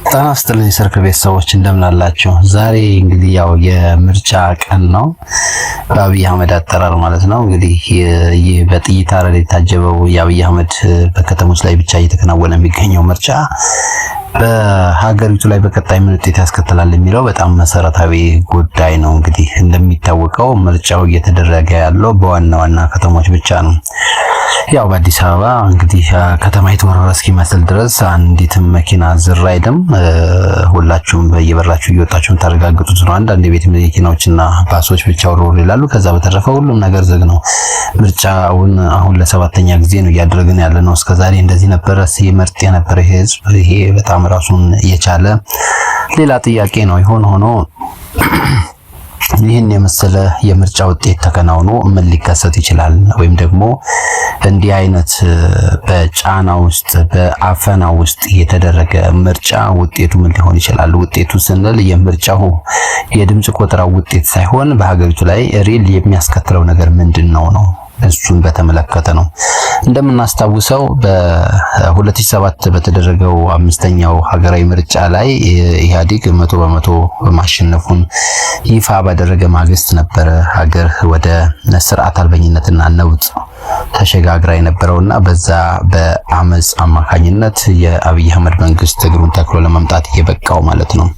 ጤና ይስጥልኝ ሰርክ ቤተሰቦች እንደምን አላችሁ? ዛሬ እንግዲህ ያው የምርጫ ቀን ነው፣ በአብይ አህመድ አጠራር ማለት ነው። እንግዲህ ይህ በጥይት አረር የታጀበው የአብይ አህመድ በከተሞች ላይ ብቻ እየተከናወነ የሚገኘው ምርጫ በሀገሪቱ ላይ በቀጣይ ምን ውጤት ያስከትላል የሚለው በጣም መሰረታዊ ጉዳይ ነው። እንግዲህ እንደሚታወቀው ምርጫው እየተደረገ ያለው በዋና ዋና ከተሞች ብቻ ነው። ያው በአዲስ አበባ እንግዲህ ከተማ የተወረረ እስኪመስል ድረስ አንዲትም መኪና ዝር አይልም። ሁላችሁም በየበራችሁ እየወጣችሁ ታረጋግጡት ነው። አንዳንድ የቤት መኪናዎችና ባሶች ብቻ ወርወር ይላሉ። ከዛ በተረፈ ሁሉም ነገር ዝግ ነው። ምርጫውን አሁን ለሰባተኛ ጊዜ ነው እያደረግን ያለ ነው። እስከዛሬ እንደዚህ ነበረ ሲመርጥ የነበረ ህዝብ። ይሄ በጣም ራሱን የቻለ ሌላ ጥያቄ ነው። ይሆን ሆኖ ይህን የመሰለ የምርጫ ውጤት ተከናውኖ ምን ሊከሰት ይችላል? ወይም ደግሞ እንዲህ አይነት በጫና ውስጥ በአፈና ውስጥ የተደረገ ምርጫ ውጤቱ ምን ሊሆን ይችላል? ውጤቱ ስንል የምርጫው የድምጽ ቆጠራው ውጤት ሳይሆን በሀገሪቱ ላይ ሪል የሚያስከትለው ነገር ምንድነው ነው። እሱን በተመለከተ ነው። እንደምናስታውሰው በ2007 በተደረገው አምስተኛው ሀገራዊ ምርጫ ላይ ኢህአዴግ 100% ማሸነፉን ይፋ ባደረገ ማግስት ነበረ ሀገር ወደ ስርዓት አልበኝነትና ነውጥ ተሸጋግራ የነበረውና በዛ በአመጽ አማካኝነት የአብይ አህመድ መንግስት እግሩን ተክሎ ለመምጣት የበቃው ማለት ነው።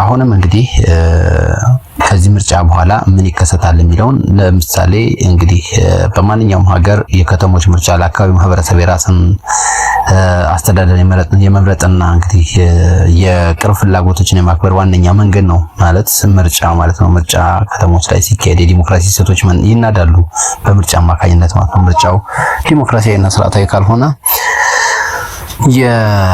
አሁንም እንግዲህ ከዚህ ምርጫ በኋላ ምን ይከሰታል የሚለውን ለምሳሌ እንግዲህ በማንኛውም ሀገር የከተሞች ምርጫ ለአካባቢው ማህበረሰብ የራስን አስተዳደር የመምረጥና እንግዲህ የቅርብ ፍላጎቶችን የማክበር ዋነኛ መንገድ ነው ማለት ምርጫ ማለት ነው። ምርጫ ከተሞች ላይ ሲካሄድ የዲሞክራሲ እሴቶች ይናዳሉ በምርጫ አማካኝነት ማለት ነው። ምርጫው ዲሞክራሲያዊና ስርዓታዊ ካልሆነ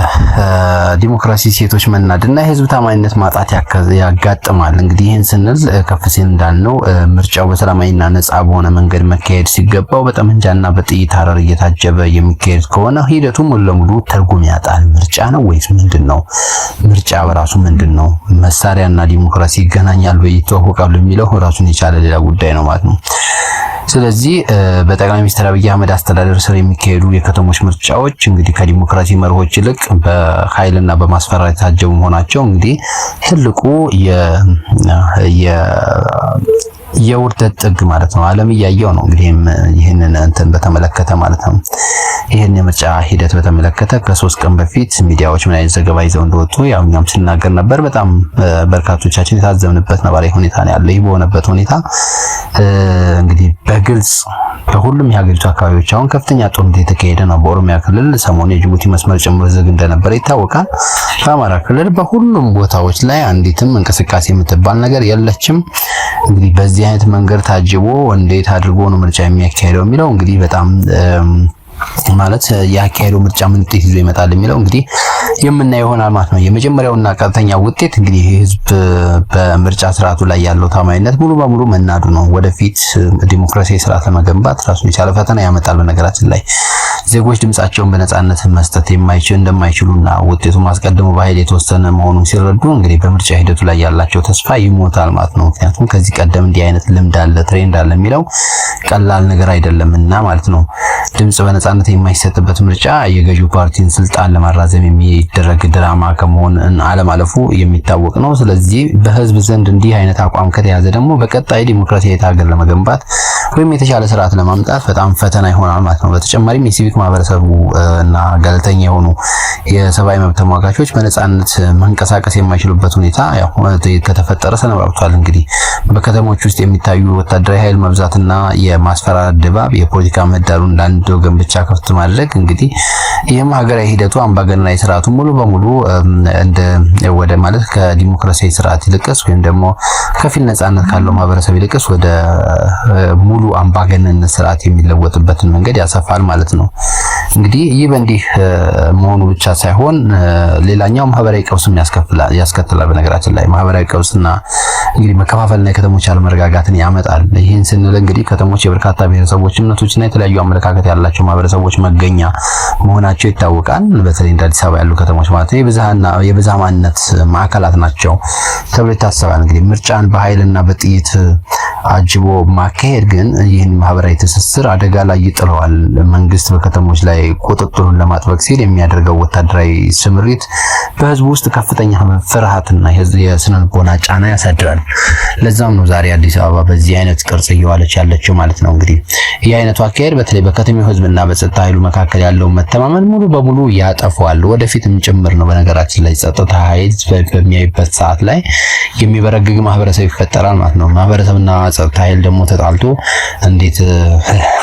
የዲሞክራሲ ሴቶች መናድና የህዝብ ታማኝነት ማጣት ያጋጥማል። እንግዲህ ይህን ስንል ከፍ ሲል እንዳልነው ምርጫው በሰላማዊና ነጻ በሆነ መንገድ መካሄድ ሲገባው በጠመንጃና በጥይት አረር እየታጀበ የሚካሄድ ከሆነ ሂደቱ ሙሉ ለሙሉ ትርጉም ያጣል። ምርጫ ነው ወይስ ምንድነው? ምርጫ በራሱ ምንድነው? መሳሪያና ዲሞክራሲ ይገናኛሉ ወይ ይተዋወቃሉ የሚለው ራሱን የቻለ ሌላ ጉዳይ ነው ማለት ነው። ስለዚህ በጠቅላይ ሚኒስትር አብይ አህመድ አስተዳደር ስር የሚካሄዱ የከተሞች ምርጫዎች እንግዲህ ከዲሞክራሲ መርሆች ይልቅ በኃይልና በማስፈራራት የታጀቡ መሆናቸው እንግዲህ ትልቁ የውርደት ጥግ ማለት ነው። ዓለም እያየው ነው እንግዲህ ይህንን እንትን በተመለከተ ማለት ነው። ይህን የምርጫ ሂደት በተመለከተ ከ3 ቀን በፊት ሚዲያዎች ምን አይነት ዘገባ ይዘው እንደወጡ ያው እኛም ስናገር ነበር። በጣም በርካቶቻችን የታዘብንበት ነባራዊ ሁኔታ ነው ያለው። ይህ በሆነበት ሁኔታ እንግዲህ በግልጽ በሁሉም የሀገሪቱ አካባቢዎች አሁን ከፍተኛ ጦርነት የተካሄደ ነው። በኦሮሚያ ክልል ሰሞኑን የጅቡቲ መስመር ጭምር ዝግ እንደነበረ ይታወቃል። በአማራ ክልል በሁሉም ቦታዎች ላይ አንዲትም እንቅስቃሴ የምትባል ነገር የለችም። እንግዲህ በዚህ አይነት መንገድ ታጅቦ እንዴት አድርጎ ነው ምርጫ የሚያካሄደው የሚለው እንግዲህ በጣም ማለት ያካሄደው ምርጫ ምን ውጤት ይዞ ይመጣል የሚለው እንግዲህ የምናየው ይሆናል ማለት ነው። የመጀመሪያውና ቀጥተኛ ውጤት እንግዲህ ህዝብ በምርጫ ስርዓቱ ላይ ያለው ታማኝነት ሙሉ በሙሉ መናዱ ነው። ወደፊት ዲሞክራሲያዊ ስርዓት ለመገንባት ራሱን የቻለ ፈተና ያመጣል። በነገራችን ላይ ዜጎች ድምጻቸውን በነጻነት መስጠት እንደማይችሉና ውጤቱ ማስቀደሙ በኃይል የተወሰነ መሆኑን ሲረዱ እንግዲህ በምርጫ ሂደቱ ላይ ያላቸው ተስፋ ይሞታል ማለት ነው። ምክንያቱም ከዚህ ቀደም እንዲህ አይነት ልምድ አለ፣ ትሬንድ አለ የሚለው ቀላል ነገር አይደለምና ማለት ነው። ድምጽ በነጻነት የማይሰጥበት ምርጫ የገዢው ፓርቲን ስልጣን ለማራዘም የሚደረግ ድራማ ከመሆን አለማለፉ የሚታወቅ ነው። ስለዚህ በህዝብ ዘንድ እንዲህ አይነት አቋም ከተያዘ ደግሞ በቀጣይ ዲሞክራሲያዊ ሀገር ለመገንባት ወይም የተሻለ ስርዓት ለማምጣት በጣም ፈተና ይሆናል ማለት ነው። በተጨማሪም የሲቪክ ማህበረሰቡ እና ገለልተኛ የሆኑ የሰብአዊ መብት ተሟጋቾች በነጻነት መንቀሳቀስ የማይችሉበት ሁኔታ ያው ከተፈጠረ ሰነባብቷል። እንግዲህ በከተሞች ውስጥ የሚታዩ ወታደራዊ ኃይል መብዛትና የማስፈራራት ድባብ የፖለቲካ ምህዳሩን ለአንድ ወገን ብቻ ከፍት ማድረግ እንግዲህ ይህም ሀገራዊ ሂደቱ አምባገነናዊ ስርዓቱ ሙሉ በሙሉ እንደ ወደ ማለት ከዲሞክራሲያዊ ስርዓት ይልቅስ ወይም ደግሞ ከፊል ነጻነት ካለው ማህበረሰብ ይልቅስ ወደ ሙሉ አምባገነንነት ስርዓት የሚለወጥበትን መንገድ ያሰፋል ማለት ነው። እንግዲህ ይህ በእንዲህ መሆኑ ብቻ ሳይሆን ሌላኛው ማህበራዊ ቀውስም ያስከትላል። በነገራችን ላይ ማህበራዊ ቀውስና እንግዲህ መከፋፈልና የከተሞች አለመረጋጋትን ያመጣል። ይህን ስንል እንግዲህ ከተሞች የበርካታ ብሔረሰቦች እምነቶችና የተለያዩ አመለካከት ያላቸው ማህበረሰቦች መገኛ መሆናቸው ይታወቃል። በተለይ እንደ አዲስ አበባ ያሉ ከተሞች ማለት ነው የብዝሃ ማንነት ማዕከላት ናቸው ተብሎ ይታሰባል። እንግዲህ ምርጫን በኃይልና በጥይት አጅቦ ማካሄድ ግን ይህን ማህበራዊ ትስስር አደጋ ላይ ይጥለዋል። መንግስት ከተሞች ላይ ቁጥጥሩን ለማጥበቅ ሲል የሚያደርገው ወታደራዊ ስምሪት በህዝቡ ውስጥ ከፍተኛ ፍርሃትና የስነ ልቦና ጫና ያሳድራል። ለዛም ነው ዛሬ አዲስ አበባ በዚህ አይነት ቅርጽ እየዋለች ያለችው ማለት ነው። እንግዲህ ይህ አይነቱ አካሄድ በተለይ በከተማው ህዝብና በጸጥታ ኃይሉ መካከል ያለውን መተማመን ሙሉ በሙሉ ያጠፋዋል፣ ወደፊትም ጭምር ነው። በነገራችን ላይ ጸጥታ ኃይል በሚያይበት ሰዓት ላይ የሚበረግግ ማህበረሰብ ይፈጠራል ማለት ነው። ማህበረሰብና ጸጥታ ኃይል ደግሞ ተጣልቶ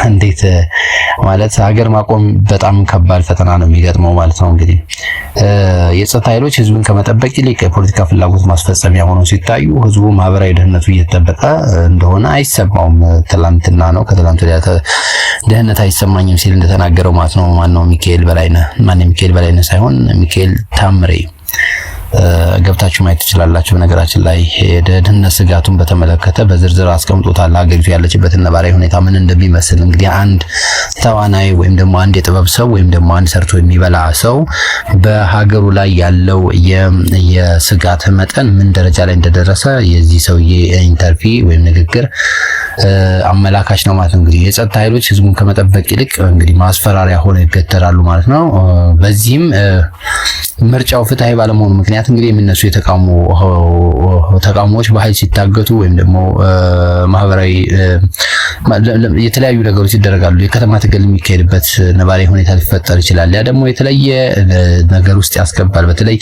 እንዴት ማለት ሀገር ማቆም በጣም ከባድ ፈተና ነው የሚገጥመው ማለት ነው። እንግዲህ የጸጥታ ኃይሎች ህዝብን ከመጠበቅ ይልቅ የፖለቲካ ፍላጎት ማስፈጸሚያ ሆነው ሲታዩ ህዝቡ ማህበራዊ ደህንነቱ እየተጠበቀ እንደሆነ አይሰማውም። ትላንትና ነው ከትላንት ወዲያ ደህንነት አይሰማኝም ሲል እንደተናገረው ማለት ነው። ማነው ሚካኤል በላይነህ ሳይሆን ሚካኤል ታምሬ ገብታችሁ ማየት ትችላላችሁ። በነገራችን ላይ የደህንነት ስጋቱን በተመለከተ በዝርዝር አስቀምጦታል። ሀገሪቱ ያለችበት ነባራዊ ሁኔታ ምን እንደሚመስል እንግዲህ አንድ ተዋናይ ወይም ደግሞ አንድ የጥበብ ሰው ወይም ደግሞ አንድ ሰርቶ የሚበላ ሰው በሀገሩ ላይ ያለው የስጋት መጠን ምን ደረጃ ላይ እንደደረሰ የዚህ ሰውዬ ኢንተርቪው ወይም ንግግር አመላካች ነው ማለት ነው። እንግዲህ የጸጥታ ኃይሎች ህዝቡን ከመጠበቅ ይልቅ እንግዲህ ማስፈራሪያ ሆነው ይገተራሉ ማለት ነው። በዚህም ምርጫው ፍትሃዊ ባለመሆኑ ምክንያት እንግዲህ የሚነሱ ተቃውሞዎች በኃይል ሲታገቱ ወይም ደግሞ ማህበራዊ የተለያዩ ነገሮች ይደረጋሉ። የከተማ ትግል የሚካሄድበት ነባራዊ ሁኔታ ሊፈጠር ይችላል። ያ ደግሞ የተለየ ነገር ውስጥ ያስገባል። በተለይ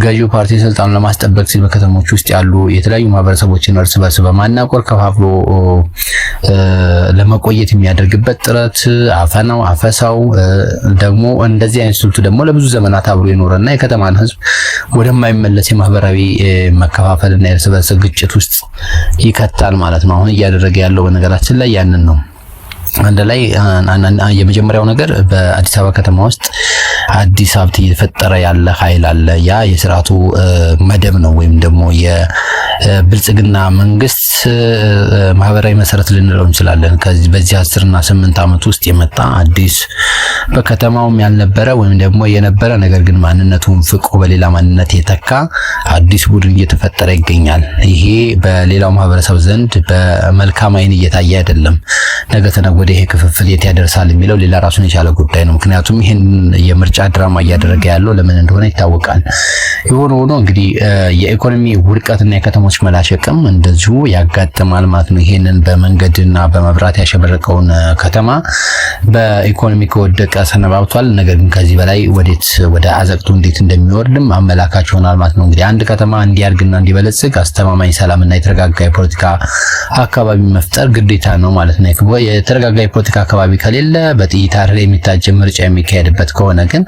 ገዢው ፓርቲ ስልጣኑን ለማስጠበቅ ሲል በከተሞች ውስጥ ያሉ የተለያዩ ማህበረሰቦችን እርስ በርስ በማናቆር ከፋፍሎ ለመቆየት የሚያደርግበት ጥረት አፈሳው ደግሞ እንደዚህ አይነት ስልቱ ደግሞ ለብዙ ዘመናት አብሮ የኖረና የከተማን ህዝብ ወደማይመለስ የማህበራዊ መከፋፈልና የእርስ በርስ ግጭት ውስጥ ይከታል ማለት ነው። አሁን እያደረገ ያለው በነገራችን ላይ ያንን ነው። አንድ ላይ የመጀመሪያው ነገር በአዲስ አበባ ከተማ ውስጥ አዲስ ሀብት እየተፈጠረ ያለ ኃይል አለ። ያ የስርዓቱ መደብ ነው ወይም ደግሞ የብልጽግና መንግስት ማህበራዊ መሰረት ልንለው እንችላለን። ከዚህ በዚህ 10 እና 8 ዓመት ውስጥ የመጣ አዲስ በከተማውም ያልነበረ ወይም ደግሞ የነበረ ነገር ግን ማንነቱን ፍቆ በሌላ ማንነት የተካ አዲስ ቡድን እየተፈጠረ ይገኛል። ይሄ በሌላው ማህበረሰብ ዘንድ በመልካም አይን እየታየ አይደለም። ነገ ተነገ ወዲያ ይሄ ክፍፍል የት ያደርሳል የሚለው ሌላ ራሱን የቻለ ጉዳይ ነው። ምክንያቱም ይሄን የምርጫ ድራማ እያደረገ ያለው ለምን እንደሆነ ይታወቃል። የሆነ ሆኖ እንግዲህ የኢኮኖሚ ውድቀትና የከተሞች መላሸቅም እንደዚሁ ያጋጥማል ማለት ነው። ይሄንን በመንገድና በመብራት ያሸበረቀውን ከተማ በኢኮኖሚ ከወደቀ ሰነባብቷል። ነገር ግን ከዚህ በላይ ወደ አዘቅቱ እንዴት እንደሚወርድም አመላካች ይሆናል ማለት ነው። እንግዲህ አንድ ከተማ እንዲያድግና እንዲበለጽግ አስተማማኝ ሰላምና የተረጋጋ የፖለቲካ አካባቢ መፍጠር ግዴታ ነው ማለት ነው። የተረጋጋ የፖለቲካ አካባቢ ከሌለ በጥይት አረር የሚታጀብ ምርጫ የሚካሄድበት ከሆነ ግን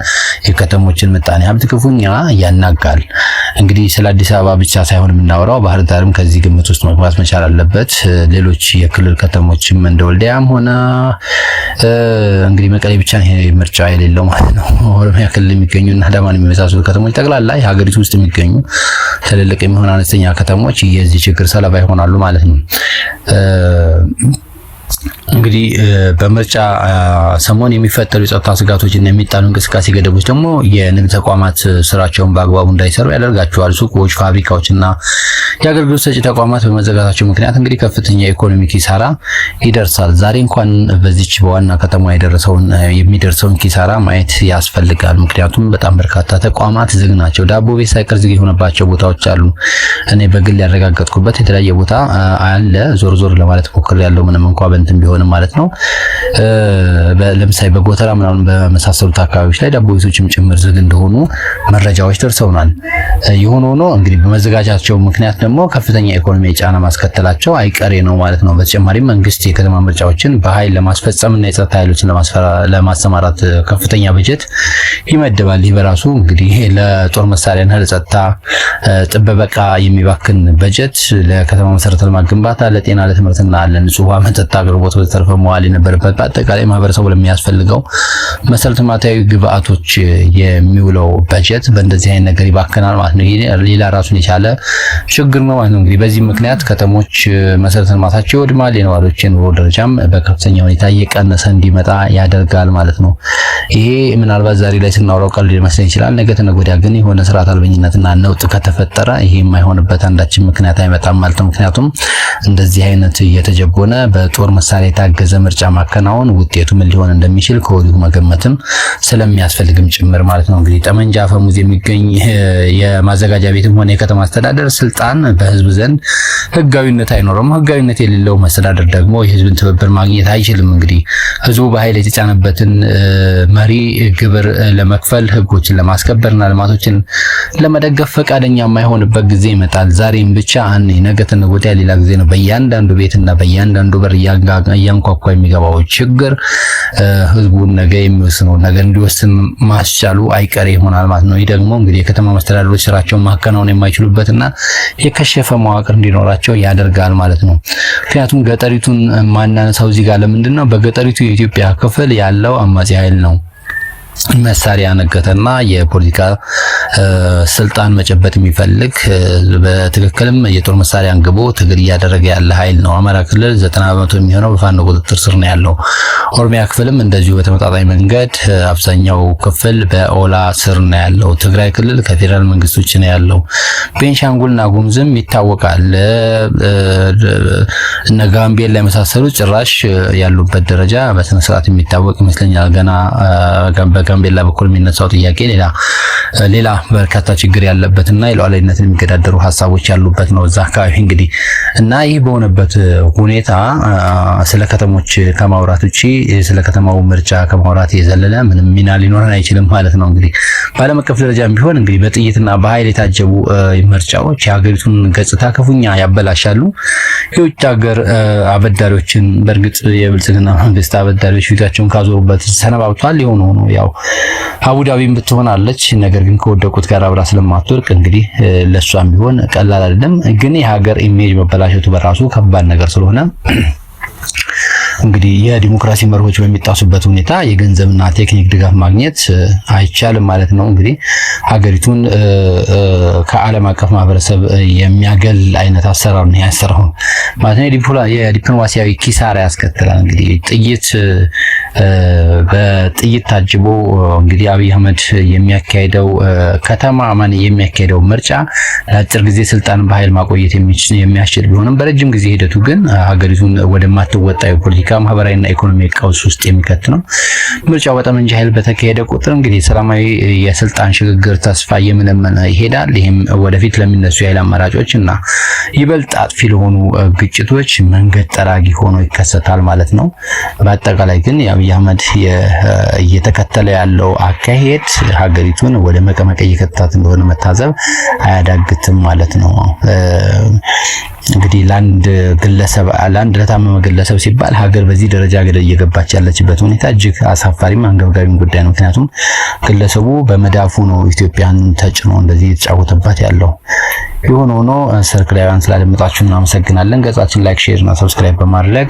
የከተሞችን ምጣኔ ሀብት ክፉኛ ያናጋል። እንግዲህ ስለ አዲስ አበባ ብቻ ሳይሆን የምናወራው ባህር ዳርም ከዚህ ግምት ውስጥ መግባት መቻል አለበት። ሌሎች የክልል ከተሞችም እንደ ወልዲያም ሆነ እንግዲህ መቀሌ ብቻ ይሄ ምርጫ የሌለው ማለት ነው። ኦሮሚያ ክልል የሚገኙና አዳማን የሚመሳሰሉ ከተሞች ጠቅላላ ሀገሪቱ ውስጥ የሚገኙ ትልልቅ የሚሆን አነስተኛ ከተሞች የዚህ ችግር ሰለባ ይሆናሉ ማለት ነው። እንግዲህ በምርጫ ሰሞን የሚፈጠሩ የጸጥታ ስጋቶችና የሚጣሉ እንቅስቃሴ ገደቦች ደግሞ የንግድ ተቋማት ስራቸውን በአግባቡ እንዳይሰሩ ያደርጋቸዋል። ሱቆች፣ ፋብሪካዎችና የአገልግሎት ሰጪ ተቋማት በመዘጋታቸው ምክንያት እንግዲህ ከፍተኛ የኢኮኖሚ ኪሳራ ይደርሳል። ዛሬ እንኳን በዚች በዋና ከተማ የሚደርሰውን ኪሳራ ማየት ያስፈልጋል። ምክንያቱም በጣም በርካታ ተቋማት ዝግ ናቸው። ዳቦ ቤት ሳይቀር ዝግ የሆነባቸው ቦታዎች አሉ። እኔ በግል ያረጋገጥኩበት የተለያየ ቦታ አለ። ዞር ለማለት ሞክሬያለሁ። ምንም እንኳን በእንትን ቢሆንም ማለት ነው። ለምሳሌ በጎተራ ምናምን በመሳሰሉት አካባቢዎች ላይ ዳቦ ቤቶችም ጭምር ዝግ እንደሆኑ መረጃዎች ደርሰውናል። የሆነ ሆኖ እንግዲህ በመዘጋጃቸው ምክንያት ደግሞ ከፍተኛ ኢኮኖሚ ጫና ማስከተላቸው አይቀሬ ነው ማለት ነው። በተጨማሪም መንግስት የከተማ ምርጫዎችን በኃይል ለማስፈጸምና የጸጥታ ኃይሎችን ለማሰማራት ከፍተኛ በጀት ይመድባል። ይህ በራሱ እንግዲህ ለጦር መሳሪያና ለጸጥታ ጥበቃ የሚባክን በጀት ለከተማ መሰረተ ልማት ግንባታ፣ ለጤና፣ ለትምህርትና ለንጹህ ውሃ መጠጥ አቅርቦት ወዘተርፈ መዋል የነበረበት በአጠቃላይ ማህበረሰቡ ለሚያስፈልገው መሰረተ ልማታዊ ግብአቶች የሚውለው በጀት በእንደዚህ አይነት ነገር ይባክናል ማለት ማለት ነው። ይሄ ሌላ ራሱን የቻለ ችግር ነው ማለት ነው። እንግዲህ በዚህ ምክንያት ከተሞች መሰረተ ልማታቸው ይወድማል፣ የነዋሪዎችን ኑሮ ደረጃም በከፍተኛ ሁኔታ እየቀነሰ እንዲመጣ ያደርጋል ማለት ነው። ይሄ ምናልባት ዛሬ ላይ ስናወራው ቀልድ ሊመስለን ይችላል። ነገ ተነገ ወዲያ ግን የሆነ ስርዓት አልበኝነትና ነውጥ ከተፈጠረ ይሄ የማይሆንበት አንዳችን ምክንያት አይመጣም ማለት ነው። ምክንያቱም እንደዚህ አይነት እየተጀቦነ በጦር መሳሪያ የታገዘ ምርጫ ማከናወን ውጤቱ ምን ሊሆን እንደሚችል ከወዲሁ መገመትም ስለሚያስፈልግም ጭምር ማለት ነው። እንግዲህ ጠመንጃ አፈሙዝ የሚገኝ የማዘጋጃ ቤትም ሆነ የከተማ አስተዳደር ስልጣን በህዝብ ዘንድ ህጋዊነት አይኖርም። ህጋዊነት የሌለው መስተዳደር ደግሞ የህዝብን ትብብር ማግኘት አይችልም። እንግዲህ ህዝቡ በኃይል የተጫነበትን መሪ ግብር ለመክፈል ህጎችን ለማስከበርና ልማቶችን ለመደገፍ ፈቃደኛ የማይሆንበት ጊዜ ይመጣል። ዛሬም ብቻ ነገ ተነገ ወዲያ ሌላ ጊዜ ነው። በእያንዳንዱ ቤትና በእያንዳንዱ በር እያንኳኳ የሚገባው ችግር ህዝቡን ነገ የሚወስነው ነገር እንዲወስን ማስቻሉ አይቀሬ ይሆናል ማለት ነው። ይህ ደግሞ እንግዲህ የከተማ መስተዳድሮች ስራቸውን ማከናወን የማይችሉበትና የከሸፈ መዋቅር እንዲኖራቸው ያደርጋል ማለት ነው። ምክንያቱም ገጠሪቱን ማናነሳው እዚህ ጋር ለምንድን ነው? በገጠሪቱ የኢትዮጵያ ክፍል ያለው አማጺ ኃይል ነው። መሳሪያ ነገተና የፖለቲካ ስልጣን መጨበጥ የሚፈልግ በትክክልም የጦር መሳሪያ አንግቦ ትግል እያደረገ ያለ ኃይል ነው። አማራ ክልል 90% የሚሆነው በፋኖ ቁጥጥር ስር ነው ያለው። ኦሮሚያ ክፍልም እንደዚሁ በተመጣጣኝ መንገድ አብዛኛው ክፍል በኦላ ስር ነው ያለው። ትግራይ ክልል ከፌደራል መንግስት ውጭ ነው ያለው። ቤንሻንጉልና ጉሙዝም ይታወቃል። እነ ጋምቤላ የመሳሰሉ ጭራሽ ያሉበት ደረጃ በስነ ስርዓት የሚታወቅ ይመስለኛል። ገና በጋምቤላ በኩል የሚነሳው ጥያቄ ሌላ በርካታ ችግር ያለበትና የሉዓላዊነትን የሚገዳደሩ ሀሳቦች ያሉበት ነው እዛ አካባቢ እንግዲህ እና ይህ በሆነበት ሁኔታ ስለ ከተሞች ከማውራት ውጪ ስለ ከተማው ምርጫ ከማውራት የዘለለ ምንም ሚና ሊኖረን አይችልም ማለት ነው። እንግዲህ በዓለም አቀፍ ደረጃም ቢሆን እንግዲህ በጥይትና በኃይል የታጀቡ ምርጫዎች የሀገሪቱን ገጽታ ክፉኛ ያበላሻሉ። የውጭ ሀገር አበዳሪዎችን በእርግጥ የብልጽግና መንግስት አበዳሪዎች ፊታቸውን ካዞሩበት ሰነባብቷል። የሆነ ሆኖ ያው አቡዳቢም ብትሆናለች፣ ነገር ግን ከወደቁት ጋር አብራ ስለማትወርቅ እንግዲህ ለሷም ቢሆን ቀላል አይደለም። ግን የሀገር ኢሜጅ መበላሸቱ በራሱ ከባድ ነገር ስለሆነ እንግዲህ የዲሞክራሲ መርሆች በሚጣሱበት ሁኔታ የገንዘብና ቴክኒክ ድጋፍ ማግኘት አይቻልም ማለት ነው። እንግዲህ ሀገሪቱን ከዓለም አቀፍ ማህበረሰብ የሚያገል አይነት አሰራር ነው ያሰራው ማለት ነው። የዲፕሎማሲያዊ ኪሳራ ያስከትላል። እንግዲህ በጥይት ታጅቦ እንግዲህ አብይ አህመድ የሚያካሄደው የሚያካሄደው ምርጫ ለአጭር ጊዜ ስልጣን በኃይል ማቆየት የሚያስችል ቢሆንም በረጅም ጊዜ ሂደቱ ግን ሀገሪቱን ወደማትወጣው ፖለቲካ ማህበራዊና ኢኮኖሚ ቀውስ ውስጥ የሚከት ነው። ምርጫው በጠመንጃ ኃይል በተካሄደ ቁጥር እንግዲህ ሰላማዊ የስልጣን ሽግግር ተስፋ እየመነመነ ይሄዳል። ይህም ወደፊት ለሚነሱ የኃይል አማራጮች እና ይበልጥ አጥፊ ለሆኑ ግጭቶች መንገድ ጠራጊ ሆኖ ይከሰታል ማለት ነው። በአጠቃላይ ግን የአብይ አህመድ እየተከተለ ያለው አካሄድ ሀገሪቱን ወደ መቀመቅ እየከተታት እንደሆነ መታዘብ አያዳግትም ማለት ነው። እንግዲህ ለአንድ ለታመመ ግለሰብ ሲባል ሀገር በዚህ ደረጃ ገደል እየገባች ያለችበት ሁኔታ እጅግ አሳፋሪም አንገብጋቢም ጉዳይ ነው። ምክንያቱም ግለሰቡ በመዳፉ ነው ኢትዮጵያን ተጭኖ እንደዚህ የተጫወተባት ያለው። የሆነ ሆኖ ሰርክላውያን ስላደመጣችሁ እናመሰግናለን። ገጻችን ላይክ፣ ሼር እና ሰብስክራይብ በማድረግ